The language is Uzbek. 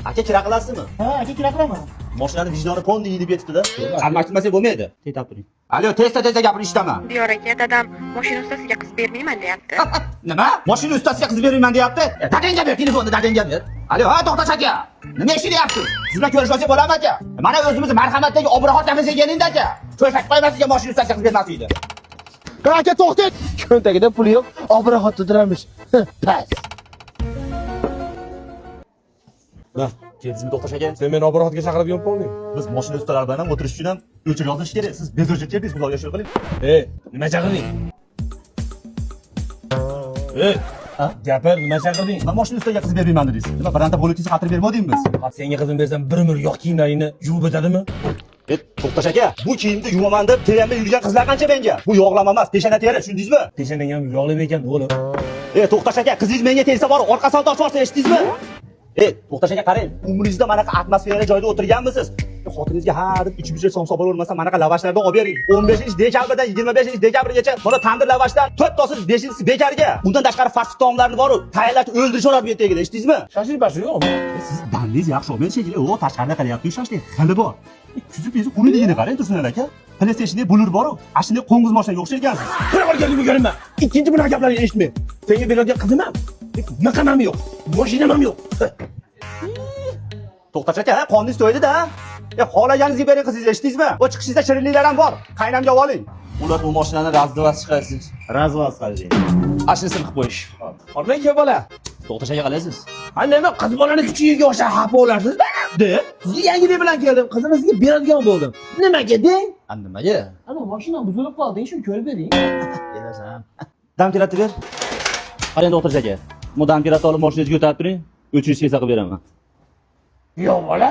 Aka kira qilasizmi? Ha, aka kira qilaman. Mashinani vijdoni pondi yeyib yetibdi-da. Almashtirmasak bo'lmaydi. Tez turing. Alo, tezda gapirib eshitaman. Diyor aka, dadam mashina ustasiga qiz bermayman deyapti. Nima? Mashina ustasiga qiz bermayman deyapti? Dadangga ber, telefonni dadangga ber. Alo, ha, to'xtash aka. Nima ish qilyapsiz? Siz bilan ko'rishmasak bo'ladimi aka? Mana o'zimiz marhamatdagi Obrohat kafesiga keling-da aka. Ko'rsak qo'ymasizga mashina ustasiga qiz bermaslikda. Aka to'xtang. Cho'ntagida pul yo'q, Obrohatda turamiz. Pas. Ha, keldingizmi to'xtash aka? Sen meni Obrohatga chaqiradigan bo'lding. Biz mashina ustalari bilan ham o'tirish uchun ham o'chir yozish kerak. Siz bezorchilik keldingiz, xudoga shukr qiling. Nima chaqirding? Gapir, nima chaqirding? Nima mashina ustaga qiz bermayman dedingiz? Nima biranta bo'litingizni xatir bermadingmi biz? Senga qizim bersam bir umr yo'q kiyimlaringni yuvib o'tadimi? To'xtash aka, bu kiyimni yuvaman deb termda yurgan qizlar qancha menga? Bu yog'lama emas, peshana teri, tushundingizmi? Peshanang ham yog'lab ekan, o'g'lim. To'xtash aka, qizingiz menga tegsa bor, orqasini ochib olsa eshitdingizmi? To'xtash aka, qarang, umringizda manaqa atmosferali joyda o'tirganmisiz? Xotiningizga har deb ichib yursa somsa bo'lmasa manaqa lavashlardan olib bering. 15-dekabrdan 25-dekabrgacha mana tandir lavashdan 4 tasi 5-si bekarga. Bundan tashqari fast taomlarni bor-ku, tayyorlab o'ldirib oladi bu yerda, eshitdingizmi? Shashil bashi yo'qmi? Siz danliz yaxshi olmay shekilli, o tashqarida qilyapti, shashlik xili bor. Kuzib quriligini qarang Tursunon aka. PlayStation'da bo'lur bor-ku, ashunday qo'ng'iz mashinaga o'xshagansiz. Qara qolganingizni ko'raman. Ikkinchi bunaqa gaplarni eshitmay. Senga beradigan qizim ham, maqam ham yo'q, mashinam ham yo'q. To'xtash aka, qoningiz to'ydi-da. Xohlaganingizga bering qizingiz, eshitdingizmi? O chiqishda shirinliklar ham bor. Qaynamga oling. Ular bu mashinani razdavas chiqarsiz. Razdavas qilasiz. Ashlisi qilib qo'yish. Qornanga bola. To'xtash aka qalaysiz? Ha nima qiz bolani kuchiga o'xshab xafa bo'lasiz? Deb, sizga yangilik bilan keldim. Qizimni sizga beradigan bo'ldim. Nimaga deng? Nimaga? Ana mashinam buzilib qoldi, shu ko'rib bering. Berasan. Dampiratni ber. Qarang to'xtash aka. Bu dampiratni olib mashinangizga o'tib turing. 300 pesa qilib beraman. Yo'q bola.